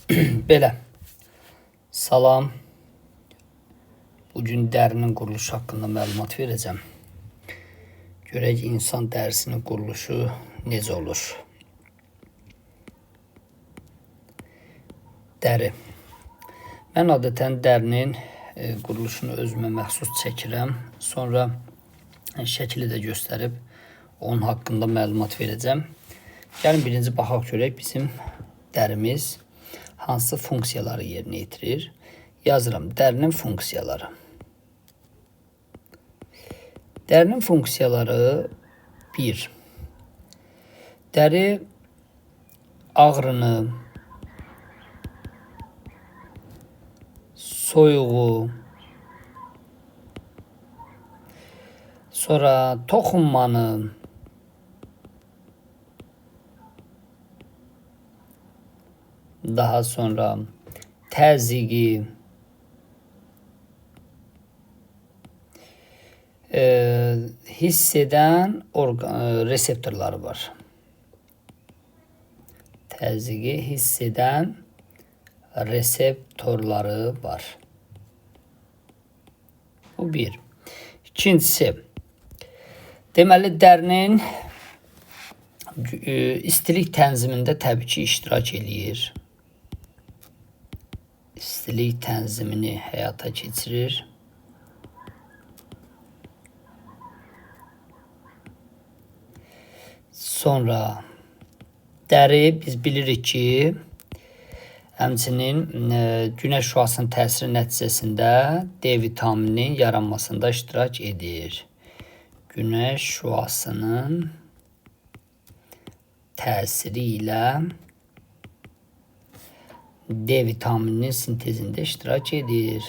Belə, salam. Bugün dərinin quruluşu haqqında məlumat verəcəm. Görək insan dərisinin quruluşu necə olur. Dəri. Mən adətən dərinin quruluşunu özümə məxsus çəkirəm. Sonra şəkli də göstərib onun haqqında məlumat verəcəm. Gəlin birinci baxaq görək bizim dərimiz hansı funksiyaları yerinə yetirir. Yazıram dərinin funksiyaları. Dərinin funksiyaları 1. Dəri ağrını, soyuğu, sonra toxunmanı, daha sonra təzyiqi, hiss edən reseptorları var. Təzyiqi hiss edən reseptorları var. Bu bir. İkincisi, deməli dərinin istilik tənzimində təbii ki iştirak eləyir. İstilik tənzimini həyata keçirir. Sonra dəri biz bilirik ki, həmçinin günəş şüasının təsiri nəticəsində D vitamininin yaranmasında iştirak edir. Günəş şüasının təsiri ilə D vitamininin sintezində iştirak edir.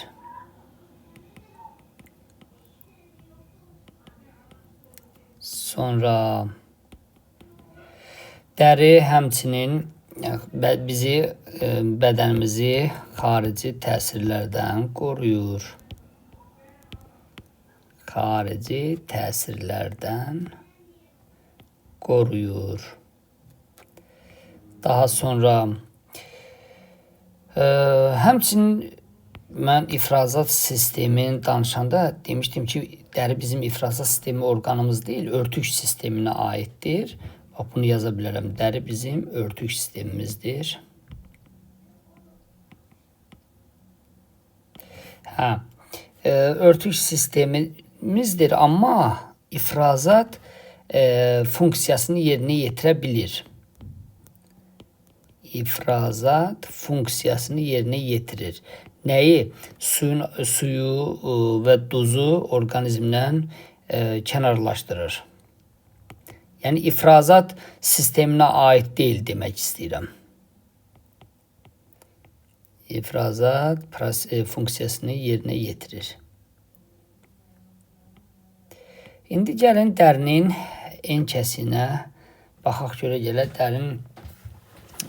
Sonra dəri həmçinin bizi, bədənimizi xarici təsirlərdən qoruyur. Xarici təsirlərdən qoruyur. Daha sonra həmçinin mən ifrazat sistemin danışanda demişdim ki, dəri bizim ifrazat sistemi orqanımız deyil, örtük sisteminə aiddir. Bax, bunu yaza bilərəm. Dəri bizim örtük sistemimizdir. Örtük sistemimizdir, amma ifrazat funksiyasını yerinə yetirə bilir. İfrazat funksiyasını yerinə yetirir. Nəyi? Suyu və duzu orqanizmdən kənarlaşdırır. Yəni ifrazat sisteminə aid deyil demək istəyirəm. İfrazat funksiyasını yerinə yetirir. İndi gəlin dərinin enkəsinə baxaq görə gələ dərinin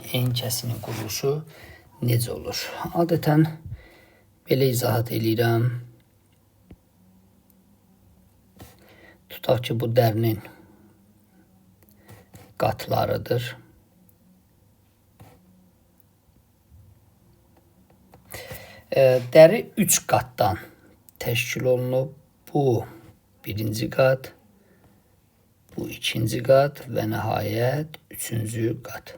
enkəsinin quruluşu necə olur. Adətən belə izahat eləyirəm. Tutaq ki, bu dərinin qatlarıdır. Dəri 3 qatdan təşkil olunub. Bu birinci qat, bu ikinci qat və nəhayət üçüncü qat.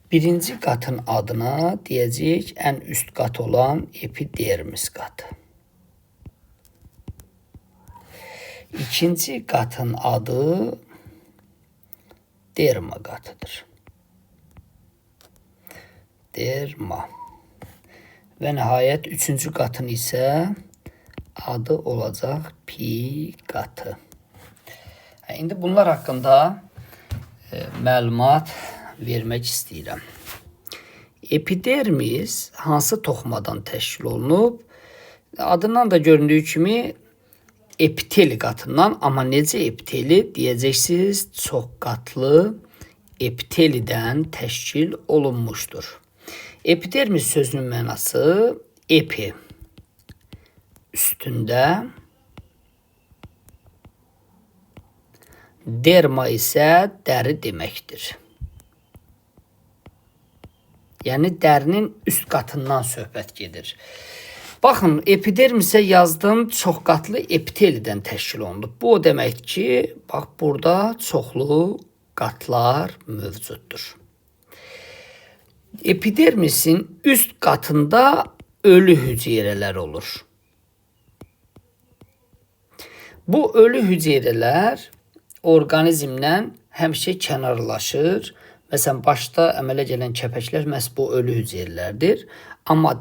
Birinci qatın adına deyəcəyik ən üst qat olan epidermis qatı. İkinci qatın adı derma qatıdır. Derma. Və nəhayət üçüncü qatın isə adı olacaq pi qatı. İndi bunlar haqqında məlumat vermək istəyirəm. Epidermis hansı toxumadan təşkil olunub? Adından da göründüyü kimi epiteli qatından, amma necə epiteli deyəcəksiniz, çox qatlı epitelidən təşkil olunmuşdur. Epidermis sözünün mənası epi, üstündə, derma isə dəri deməkdir. Yəni dərinin üst qatından söhbət gedir. Baxın, epidermisə yazdım, çox qatlı epiteldən təşkil olunub. Bu o deməkdir ki, bax burada çoxlu qatlar mövcuddur. Epidermisin üst qatında ölü hüceyrələr olur. Bu ölü hüceyrələr orqanizmdən həmişə kənarlaşır. Məsələn, başda əmələ gələn kəpəklər məhz bu ölü hüceyrələrdir. Amma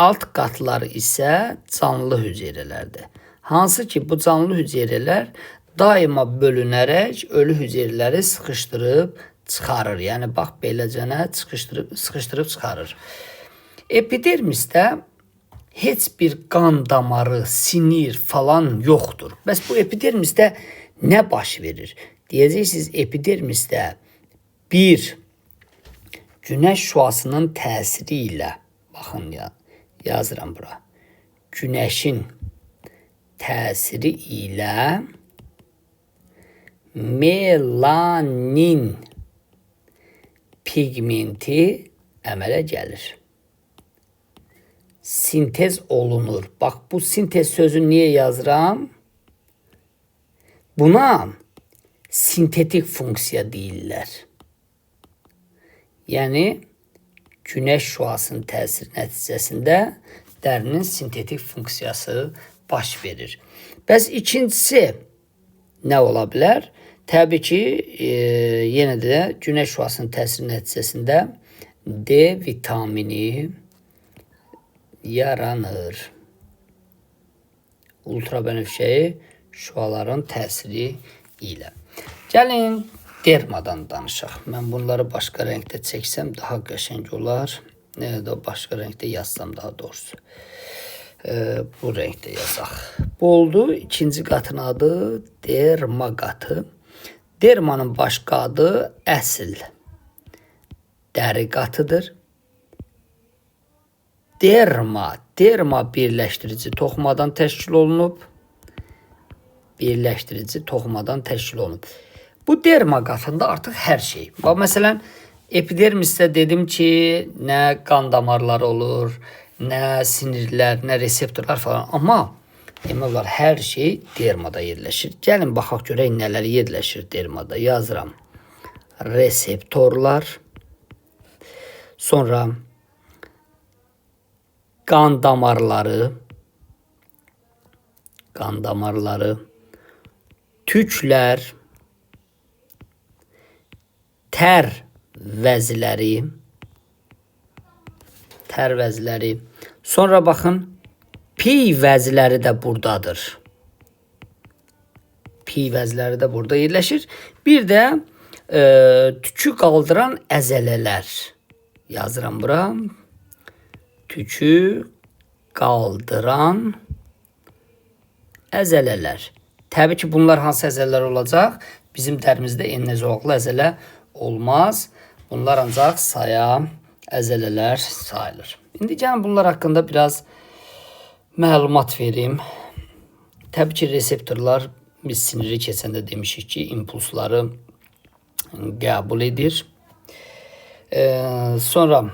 alt qatları isə canlı hüceyrələrdir. Hansı ki, bu canlı hüceyrələr daima bölünərək ölü hüceyrələri sıxışdırıb çıxarır. Yəni, bax, beləcənə sıxışdırıb çıxarır. Epidermisdə heç bir qan damarı, sinir falan yoxdur. Bəs bu epidermisdə nə baş verir? Deyəcəksiniz, epidermisdə bir günəş şüasının təsiri ilə, baxın ya, yazıram bura, günəşin təsiri ilə melanin pigmenti əmələ gəlir. Sintez olunur. Bax, bu sintez sözünü niyə yazıram? Buna sintetik funksiya deyirlər. Yəni, günəş şüasının təsiri nəticəsində dərinin sintetik funksiyası baş verir. Bəs ikincisi nə ola bilər? Təbii ki, yenə də günəş şüasının təsiri nəticəsində D vitamini yaranır. Ultrabənövşəyi şüaların təsiri ilə. Gəlin dermadan danışaq. Mən bunları başqa rəngdə çəksəm daha qəşəng olar. Başqa rəngdə yazsam daha doğrusu. Bu rəngdə yazaq. Bu oldu. İkinci qatın adı derma qatı. Dermanın başqa adı əsl dəri qatıdır. Derma birləşdirici toxumadan təşkil olunub. Birləşdirici toxumadan təşkil olunub. Bu derma qatında artıq hər şey. Bax, məsələn, epidermisdə dedim ki, nə qan damarları olur, nə sinirlər, nə reseptorlar falan. Amma demək olar, hər şey dermada yerləşir. Gəlin, baxaq görək nələr yerləşir dermada. Yazıram. Reseptorlar. Sonra qan damarları, tüklər, tər vəzləri, sonra baxın, piy vəzləri də buradadır. Piy vəzləri də burada yerləşir. Bir də tükü qaldıran əzələlər. Yazıram bura. Tükü qaldıran əzələlər. Təbii ki, bunlar hansı əzələlər olacaq? Bizim dərimizdə endozoğlu əzələ olmaz. Bunlar ancaq saya əzələlər sayılır. İndi gəlin bunlar haqqında biraz məlumat verim. Təbii ki, reseptorlar biz siniri keçəndə demişik ki, impulsları qəbul edir. Sonra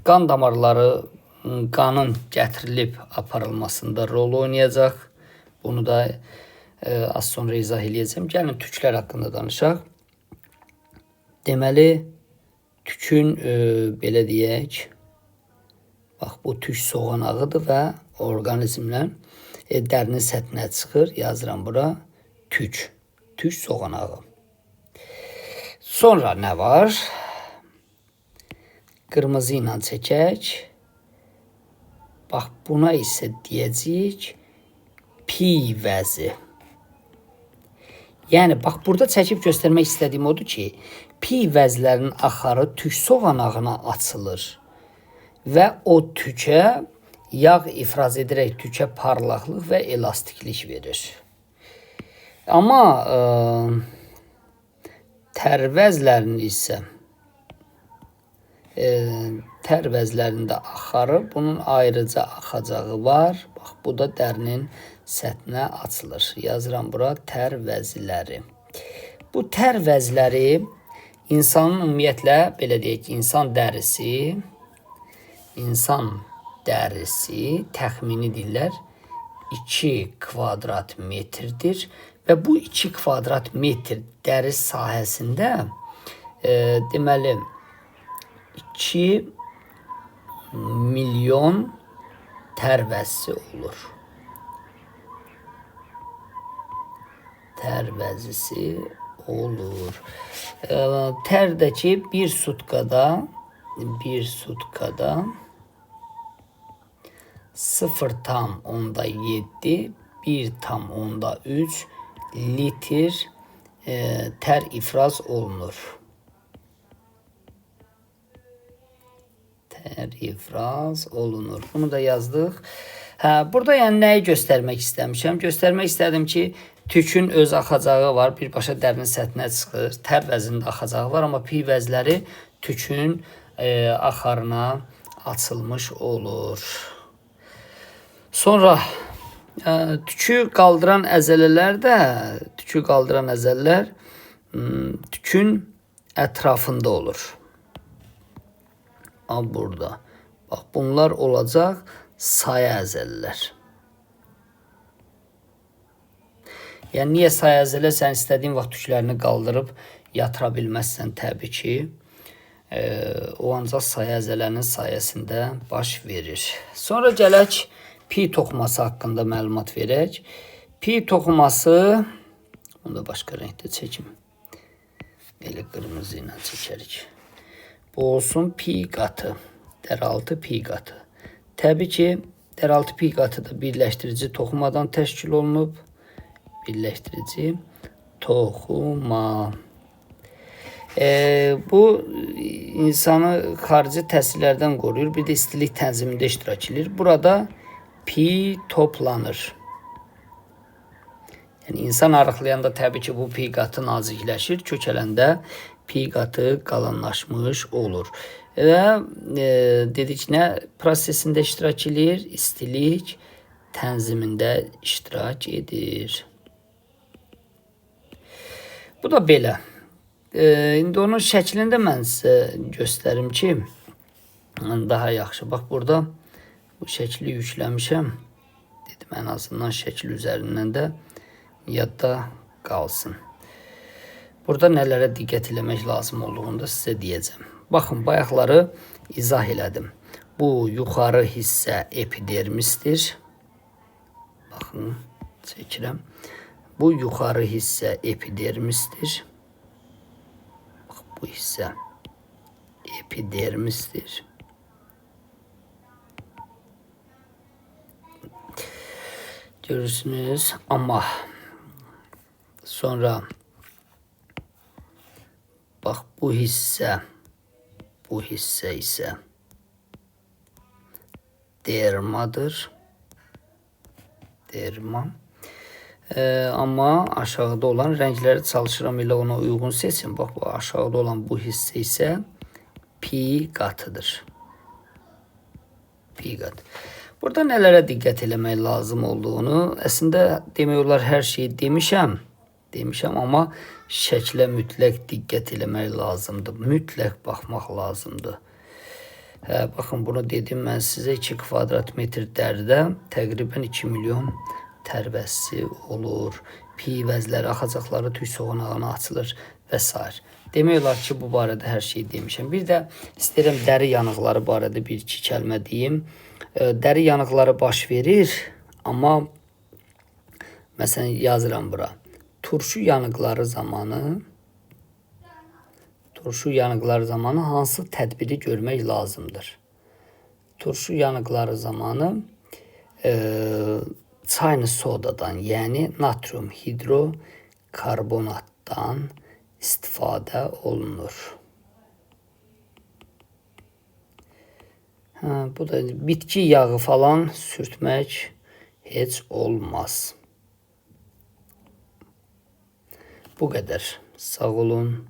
qan damarları qanın gətirilib aparılmasında rol oynayacaq. Bunu da az sonra izah edəcəm. Gəlin tüklər haqqında danışaq. Deməli, tükün belə deyək, bax bu tük soğanağıdır və orqanizmlə dərinin səthinə çıxır. Yazıram bura tük soğanağı. Sonra nə var? Qırmızı ilə çəkək. Bax, buna isə deyəcəyik piy vəzi. Yəni, bax, burada çəkib göstərmək istədiyim odur ki, piy vəzlərinin axarı tük soğanağına açılır və o tükə yağ ifraz edərək tükə parlaqlıq və elastiklik verir. Amma tər vəzlərinin isə tər vəzlərində axarı, bunun ayrıca axacağı var. Bax, bu da dərinin səthinə açılır. Yazıram bura tər vəzləri. Bu tər vəzləri İnsanın ümumiyyətlə, belə deyək ki, insan dərisi təxmini deyirlər 2 kvadrat metrdir və bu 2 kvadrat metr dəri sahəsində deməli 2 milyon tərvəzisi olur. Tərdəki bir sutkada 0,7 1,3 litr tər ifraz olunur. Bunu da yazdıq. Burada yəni nəyi göstərmək istəmişəm? Göstərmək istədim ki, tükün öz axacağı var, birbaşa dərinin səthinə çıxır. Tər vəzində axacağı var, amma pi vəzləri tükün axarına açılmış olur. Sonra tükü qaldıran əzələlər tükün ətrafında olur. Burada. Bax, bunlar olacaq saya əzələlər. Yəni, niyə saya əzələ? Sən istədiyin vaxt tüklərini qaldırıb yatıra bilməzsən təbii ki. O ancaq saya əzələrinin sayəsində baş verir. Sonra gələk pi toxuması haqqında məlumat verək. Pi toxuması, bunu da başqa rəngdə çəkim. Elə qırmızı ilə çəkərik. Bu olsun pi qatı, dəraltı pi qatı. Təbii ki, dəraltı pi qatı da birləşdirici toxumadan təşkil olunub. Birləşdirici toxuma. Bu insanı xarici təsirlərdən qoruyur. Bir də istilik tənzimində iştirak edir. Burada pi toplanır. Yəni, insan arıqlayanda təbii ki, bu pi qatı nazikləşir. Kökələndə pi qatı qalanlaşmış olur. Və dedik nə prosesində iştirak edir? İstilik tənzimində iştirak edir. Bu da belə. İndi onun şəklində mən sizə göstərim ki, daha yaxşı. Bax, burada bu şəkli yükləmişəm. Dedim, ən azından şəkil üzərindən də yadda qalsın. Burada nələrə diqqət eləmək lazım olduğunu da sizə deyəcəm. Baxın, bayaqları izah elədim. Bu yuxarı hissə epidermisdir. Baxın, çəkirəm. Bu yuxarı hissə epidermisdir. Bax, bu hissə epidermisdir. Görürsünüz, amma sonra bax, bu hissə isə dermadır. Derma. Amma aşağıda olan rəngləri çalışıram elə ona uyğun seçin. Bax, bu aşağıda olan bu hissə isə pi qatıdır. Pi qat. Burada nələrə diqqət eləmək lazım olduğunu, əslində demək olar hər şeyi demişəm, amma şəklə mütləq diqqət eləmək lazımdır. Mütləq baxmaq lazımdır. Baxın, bunu dedim mən sizə 2 kvadrat metr dəridə təqribən 2 milyon tərvəzisi olur. Pi vəzləri, axacaqları tük soğanağına açılır və s. Demək olar ki, bu barədə hər şeyi demişəm. Bir də istəyirəm dəri yanıqları barədə bir-iki kəlmə deyim. Dəri yanıqları baş verir, amma məsələn yazıram bura. Turşu yanıqları zamanı hansı tədbiri görmək lazımdır? Turşu yanıqları zamanı çayını sodadan, yəni natrium hidrokarbonatdan istifadə olunur. Bu da bitki yağı falan sürtmək heç olmaz. Bu qədər. Sağ olun.